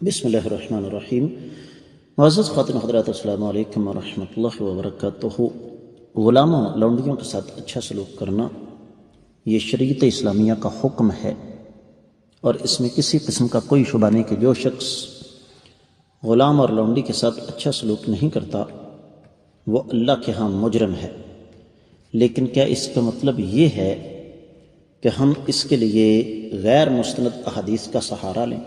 بسم اللہ الرحمن الرحیم۔ معزز خواتین حضرات، السلام علیکم ورحمۃ اللہ وبرکاتہ۔ غلاموں لونڈیوں کے ساتھ اچھا سلوک کرنا یہ شریعت اسلامیہ کا حکم ہے، اور اس میں کسی قسم کا کوئی شبہ نہیں کہ جو شخص غلام اور لونڈی کے ساتھ اچھا سلوک نہیں کرتا وہ اللہ کے ہاں مجرم ہے۔ لیکن کیا اس کا مطلب یہ ہے کہ ہم اس کے لیے غیر مستند احادیث کا سہارا لیں؟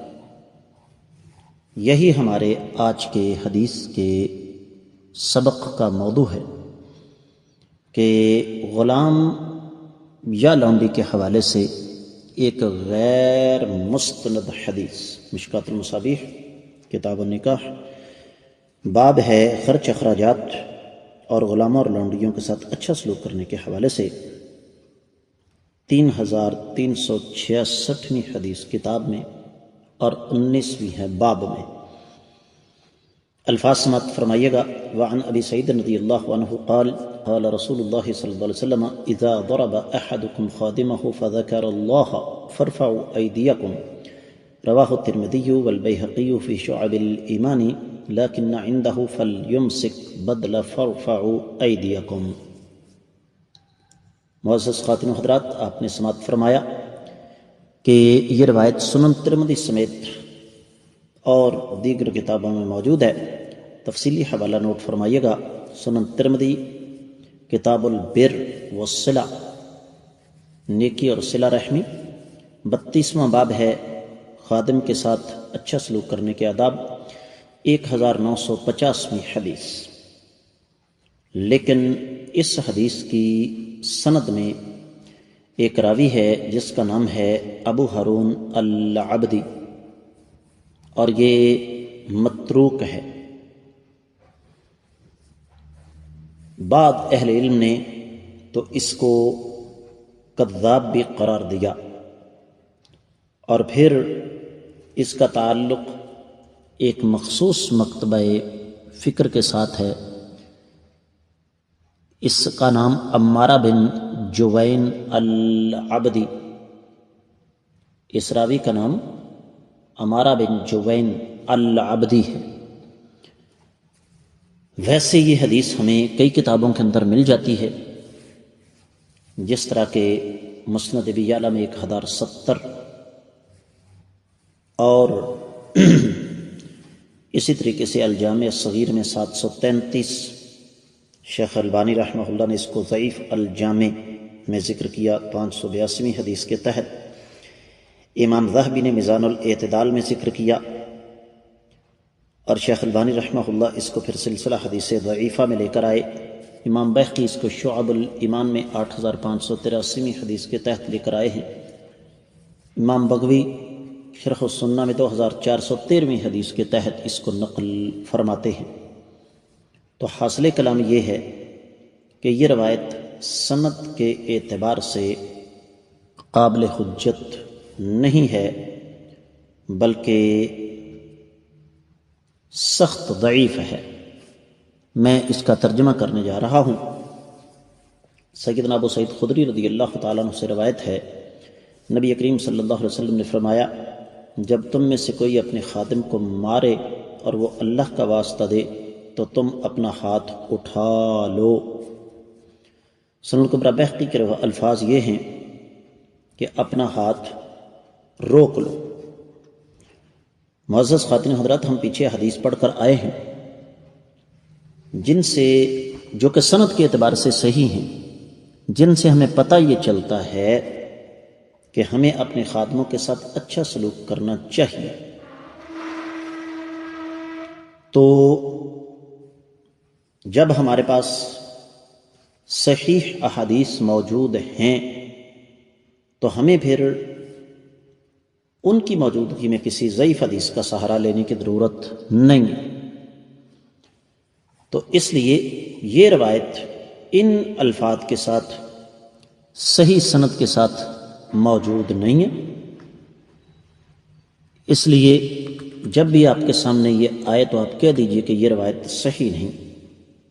یہی ہمارے آج کے حدیث کے سبق کا موضوع ہے کہ غلام یا لونڈی کے حوالے سے ایک غیر مستند حدیث، مشکات المصابیح کتاب النکاح، باب ہے خرچ اخراجات اور غلاموں اور لونڈیوں کے ساتھ اچھا سلوک کرنے کے حوالے سے 3366ویں حدیث کتاب میں اور 19ویں ہے باب میں۔ الفاظ سماعت فرمائیے گا۔ وعن ابی سعید رضی اللہ عنہ قال قال رسول اللہ صلی اللہ علیہ وسلم اذا ضرب احدكم خادمه فذكر الله فارفعوا ایدیکم، رواہ الترمذی والبیہقی فی شعب الایمان لكن عنده فلیمسک بدل فارفعوا ایدیکم۔ معزز خواتین و حضرات، آپ نے سماعت فرمایا کہ یہ روایت سنن ترمذی سمیت اور دیگر کتابوں میں موجود ہے۔ تفصیلی حوالہ نوٹ فرمائیے گا۔ سنن ترمذی کتاب البر والصلہ، نیکی اور صلہ رحمی، 32واں باب ہے خادم کے ساتھ اچھا سلوک کرنے کے آداب، 1950ویں حدیث۔ لیکن اس حدیث کی سند میں ایک راوی ہے جس کا نام ہے ابو ہارون العبدی، اور یہ متروک ہے۔ بعض اہل علم نے تو اس کو کذاب بھی قرار دیا، اور پھر اس کا تعلق ایک مخصوص مکتبہ فکر کے ساتھ ہے۔ اس کا نام عمارہ بن جوین العبدی، اس راوی کا نام عمارہ بن جوین العبدی ہے۔ ویسے یہ حدیث ہمیں کئی کتابوں کے اندر مل جاتی ہے، جس طرح کہ مسند ابی یعلا میں 1070 اور اسی طریقے سے الجامع الصغیر میں 733۔ شیخ البانی رحمہ اللہ نے اس کو ضعیف الجامع میں ذکر کیا 582ویں حدیث کے تحت۔ امام ذہبی نے میزان الاعتدال میں ذکر کیا، اور شیخ البانی رحمہ اللہ اس کو پھر سلسلہ حدیث ضعیفہ میں لے کر آئے۔ امام بیہقی اس کو شعب الایمان میں 8583ویں حدیث کے تحت لے کر آئے ہیں۔ امام بغوی شرح السنہ میں 2413ویں حدیث کے تحت اس کو نقل فرماتے ہیں۔ تو حاصل کلام یہ ہے کہ یہ روایت سند کے اعتبار سے قابل حجت نہیں ہے، بلکہ سخت ضعیف ہے۔ میں اس کا ترجمہ کرنے جا رہا ہوں۔ سیدنا ابو سعید خدری رضی اللہ تعالیٰ عنہ سے روایت ہے، نبی کریم صلی اللہ علیہ وسلم نے فرمایا، جب تم میں سے کوئی اپنے خادم کو مارے اور وہ اللہ کا واسطہ دے تو تم اپنا ہاتھ اٹھا لو۔ سنن الکبریٰ بیہقی کے الفاظ یہ ہیں کہ اپنا ہاتھ روک لو۔ معزز خواتین حضرات، ہم پیچھے حدیث پڑھ کر آئے ہیں جن سے، جو کہ سند کے اعتبار سے صحیح ہیں، جن سے ہمیں پتہ یہ چلتا ہے کہ ہمیں اپنے خادموں کے ساتھ اچھا سلوک کرنا چاہیے۔ تو جب ہمارے پاس صحیح احادیث موجود ہیں تو ہمیں پھر ان کی موجودگی میں کسی ضعیف حدیث کا سہارا لینے کی ضرورت نہیں۔ تو اس لیے یہ روایت ان الفاظ کے ساتھ صحیح سند کے ساتھ موجود نہیں ہے۔ اس لیے جب بھی آپ کے سامنے یہ آئے تو آپ کہہ دیجئے کہ یہ روایت صحیح نہیں۔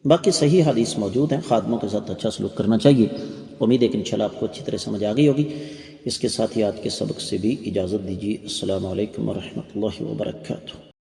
باقی صحیح حدیث موجود ہیں، خادموں کے ساتھ اچھا سلوک کرنا چاہیے۔ امید ہے کہ انشاءاللہ آپ کو اچھی طرح سمجھ آ گئی ہوگی۔ اس کے ساتھ ہی آج کے سبق سے بھی اجازت دیجیے۔ السلام علیکم ورحمۃ اللہ وبرکاتہ۔